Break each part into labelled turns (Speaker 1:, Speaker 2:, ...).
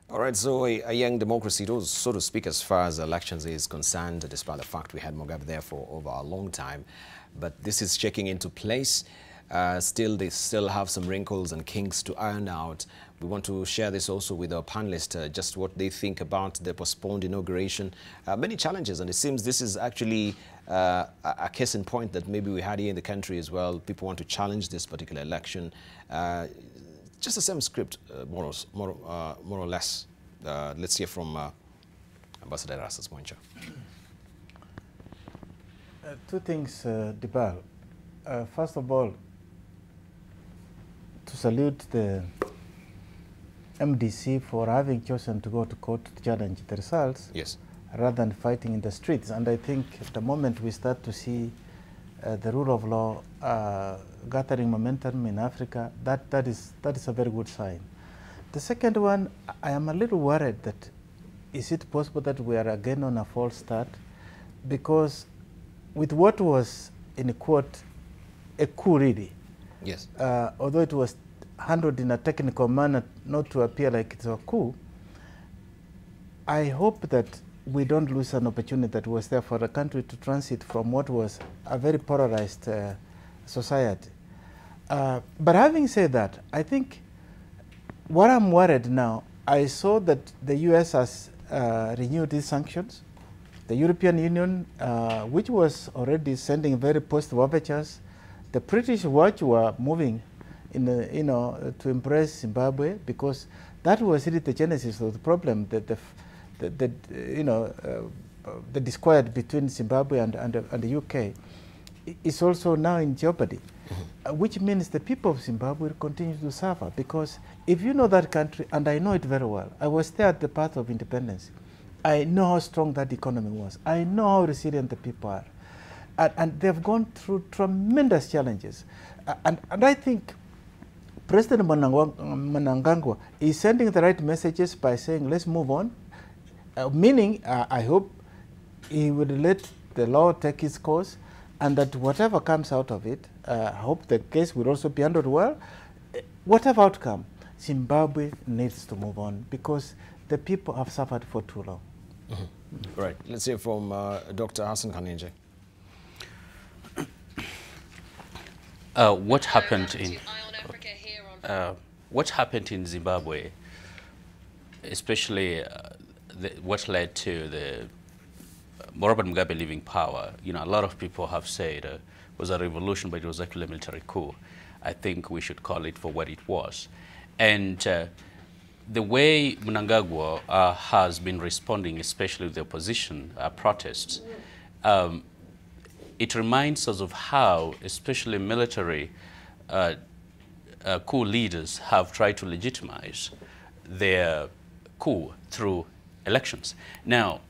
Speaker 1: All right, so a young democracy, so to speak, as far as elections is concerned, despite the fact we had Mugabe there for over a long time. But this is checking into place. Still, they still have some wrinkles and kinks to iron out. We want to share this also with our panelists, just what they think about the postponed inauguration. Many challenges, and it seems this is actually a case in point that maybe we had here in the country as well. People want to challenge this particular election. Just the same script, more or less. Let's hear from Ambassador Rasas Mwencha.
Speaker 2: Two things, Debarl. First of all, to salute the MDC for having chosen to go to court to challenge the results,
Speaker 1: yes, rather
Speaker 2: than fighting in the streets. And I think the moment we start to see the rule of law gathering momentum in Africa, that is a very good sign. The second one, I am a little worried that is it possible that we are again on a false start, because with what was in quote a coup really,
Speaker 1: yes,
Speaker 2: although it was handled in a technical manner not to appear like it's a coup, I hope that we don't lose an opportunity that was there for the country to transit from what was a very polarized society. But having said that, I think what I'm worried now, I saw that the US has renewed these sanctions. The European Union, which was already sending very positive overtures, the British watch were moving in to embrace Zimbabwe, because that was really the genesis of the problem, that the discord between Zimbabwe and the UK is also now in jeopardy, which means the people of Zimbabwe will continue to suffer. Because if you know that country, and I know it very well, I was there at the path of independence, I know how strong that economy was, I know how resilient the people are, and they've gone through tremendous challenges. And I think President Mnangagwa is sending the right messages by saying, let's move on. Meaning, I hope he will let the law take its course, and that whatever comes out of it, I hope the case will also be handled well. Whatever outcome, Zimbabwe needs to move on, because the people have suffered for too long.
Speaker 1: Right. Let's hear from Dr. Hassan Kanenje.
Speaker 3: What happened in Zimbabwe, especially what led to the Robert Mugabe leaving power, a lot of people have said it was a revolution, but it was actually a military coup. I think we should call it for what it was. And the way Mnangagwa has been responding, especially with the opposition protests, it reminds us of how, especially military coup leaders have tried to legitimize their coup through elections. Now,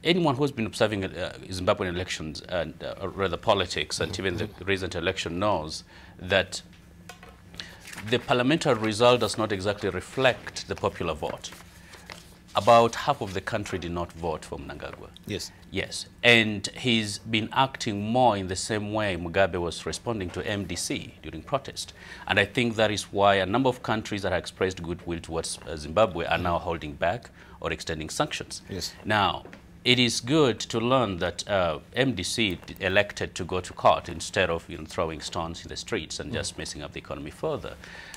Speaker 3: anyone who's been observing Zimbabwean elections, and rather politics, and even the recent election, knows that the parliamentary result does not exactly reflect the popular vote. About half of the country did not vote for Mnangagwa.
Speaker 1: Yes.
Speaker 3: Yes. And he's been acting more in the same way Mugabe was responding to MDC during protest. And I think that is why a number of countries that have expressed goodwill towards Zimbabwe are now holding back or extending sanctions.
Speaker 1: Yes.
Speaker 3: Now, it is good to learn that MDC elected to go to court instead of throwing stones in the streets and just messing up the economy further.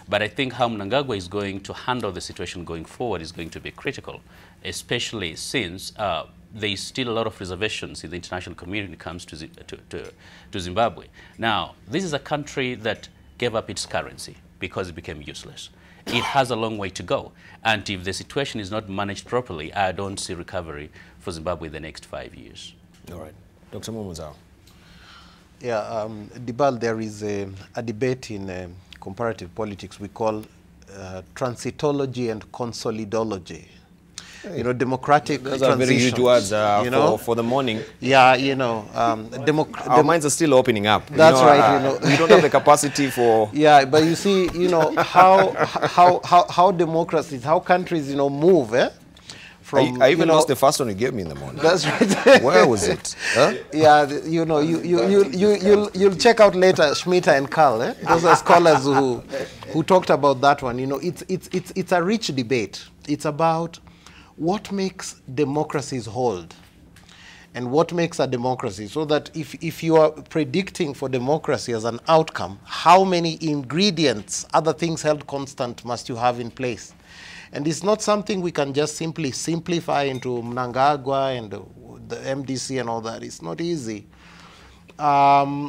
Speaker 3: But I think how Mnangagwa is going to handle the situation going forward is going to be critical, especially since there is still a lot of reservations in the international community when it comes to Zimbabwe. Now, this is a country that gave up its currency because it became useless. It has a long way to go. And if the situation is not managed properly, I don't see recovery for Zimbabwe in the next 5 years.
Speaker 1: All right. Dr. Momozao.
Speaker 4: Yeah, Debarl, there is a debate in comparative politics we call transitology and consolidology. Hey. Democratic
Speaker 1: Those are very huge words for the morning.
Speaker 4: Yeah,
Speaker 1: our minds are still opening up.
Speaker 4: That's right.
Speaker 1: We don't have the capacity for.
Speaker 4: Yeah, but you see, how democracies, how countries, move.
Speaker 1: From, I even lost the first one you gave me in the morning.
Speaker 4: That's right.
Speaker 1: Where was it? Huh?
Speaker 4: Yeah, you'll check out later Schmidt and Karl. Those are scholars who talked about that one. It's a rich debate. It's about what makes democracies hold and what makes a democracy, so that if you are predicting for democracy as an outcome, how many ingredients, other things held constant, must you have in place? And it's not something we can just simply simplify into Mnangagwa and the MDC and all that. It's not easy. There are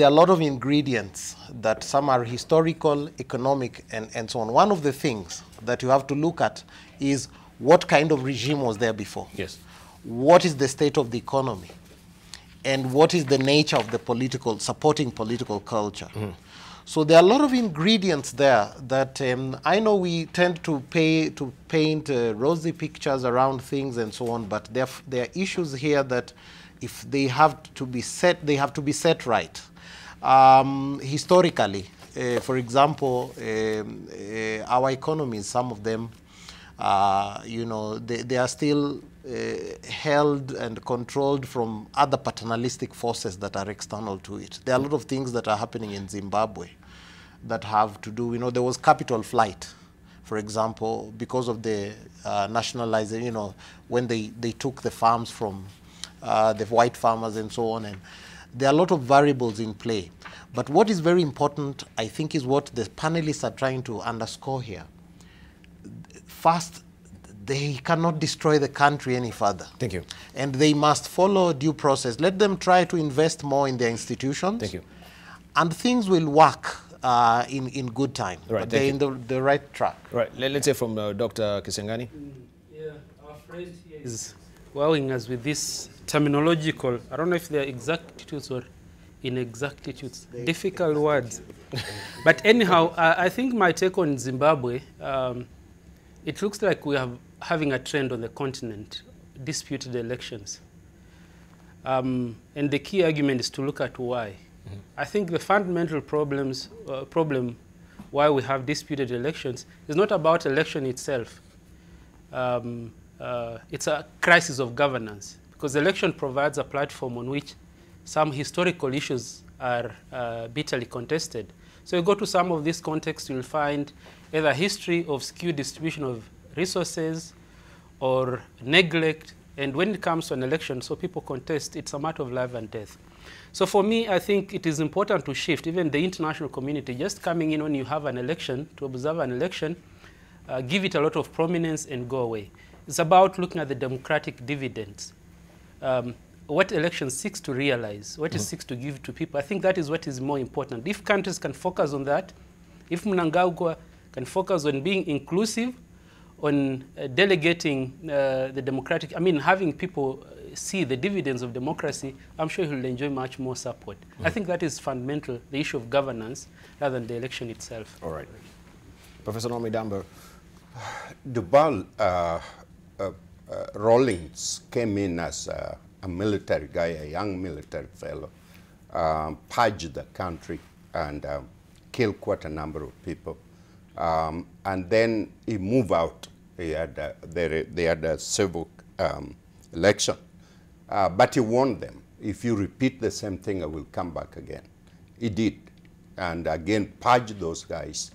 Speaker 4: a lot of ingredients that some are historical, economic, and so on. One of the things that you have to look at is what kind of regime was there before.
Speaker 1: Yes.
Speaker 4: What is the state of the economy, and what is the nature of the supporting political culture. So there are a lot of ingredients there that I know we tend to paint rosy pictures around things and so on, but there are issues here that if they have to be set, they have to be set right. Historically, for example, our economies, some of them, you know, they are still held and controlled from other paternalistic forces that are external to it. There are a lot of things that are happening in Zimbabwe that have to do, you know, there was capital flight, for example, because of the nationalization, you know, when they took the farms from the white farmers and so on. And there are a lot of variables in play. But what is very important, I think, is what the panelists are trying to underscore here. First, they cannot destroy the country any further.
Speaker 1: Thank you.
Speaker 4: And they must follow due process. Let them try to invest more in their institutions.
Speaker 1: Thank you.
Speaker 4: And things will work in good time.
Speaker 1: Right,
Speaker 4: but they're in the right track.
Speaker 1: Right. Let's hear from Dr. Kisengani.
Speaker 5: Yeah, our friend here is wowing us with this terminological, I don't know if they're exactitudes or inexactitudes, difficult words. But anyhow, I think my take on Zimbabwe, it looks like we are having a trend on the continent, disputed elections. And the key argument is to look at why. I think the fundamental problem why we have disputed elections is not about election itself. It's a crisis of governance, because election provides a platform on which some historical issues are bitterly contested. So you go to some of these contexts, you'll find either history of skewed distribution of resources or neglect. And when it comes to an election, so people contest, it's a matter of life and death. So for me, I think it is important to shift, even the international community, just coming in when you have an election, to observe an election, give it a lot of prominence and go away. It's about looking at the democratic dividends. What election seeks to realize, what it seeks to give to people. I think that is what is more important. If countries can focus on that, if Mnangagwa can focus on being inclusive, on delegating the democratic, I mean, having people see the dividends of democracy, I'm sure he'll enjoy much more support. I think that is fundamental, the issue of governance, rather than the election itself.
Speaker 1: All right. Professor Nomi Damber.
Speaker 6: Debarl Rawlings came in as a military guy, a young military fellow, purged the country and killed quite a number of people. And then he moved out. They had a civil election. But he warned them, if you repeat the same thing, I will come back again. He did. And again, purged those guys.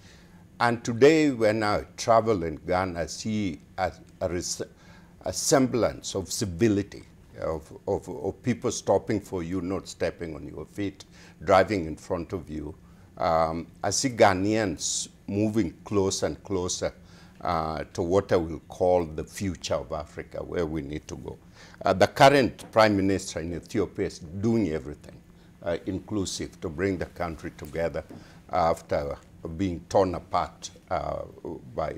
Speaker 6: And today, when I travel in Ghana, I see a semblance of civility, of people stopping for you, not stepping on your feet, driving in front of you. I see Ghanaians moving closer and closer to what I will call the future of Africa, where we need to go. The current Prime Minister in Ethiopia is doing everything inclusive to bring the country together after being torn apart by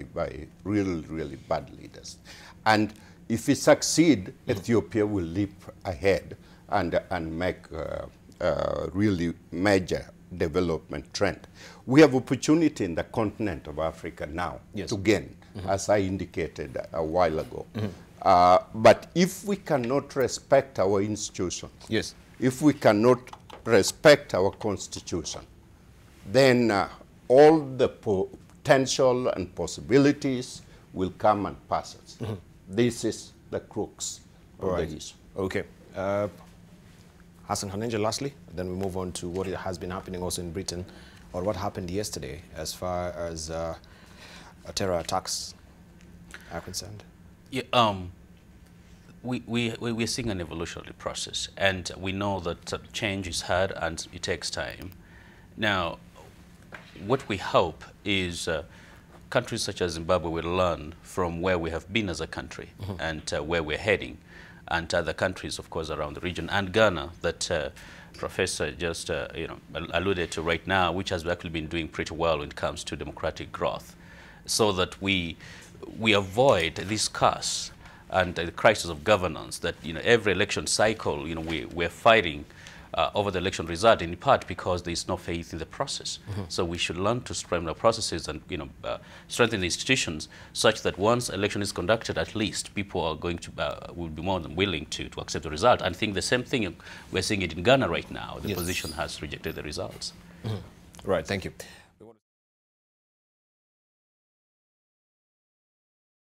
Speaker 6: really, really bad leaders. And if he succeeds, Ethiopia will leap ahead and make a really major development trend. We have opportunity in the continent of Africa now to gain, as I indicated a while ago. But if we cannot respect our institutions, if we cannot respect our constitution, then all the potential and possibilities will come and pass us. This is the crux of the issue.
Speaker 1: Okay. Hassan Hanenja, lastly, then we move on to what has been happening also in Britain, or what happened yesterday as far as terror attacks. are concerned?
Speaker 3: Yeah, we're seeing an evolutionary process, and we know that change is hard and it takes time. Now, what we hope is countries such as Zimbabwe will learn from where we have been as a country and where we're heading, and other countries, of course, around the region, and Ghana, that Professor just alluded to right now, which has actually been doing pretty well when it comes to democratic growth, so that we avoid this curse and the crisis of governance that every election cycle we're fighting over the election result, in part because there's no faith in the process. So we should learn to strengthen our processes and strengthen the institutions such that once election is conducted, at least people are going to will be more than willing to accept the result. And I think the same thing we're seeing it in Ghana right now. The opposition has rejected the results.
Speaker 1: Right. Thank you.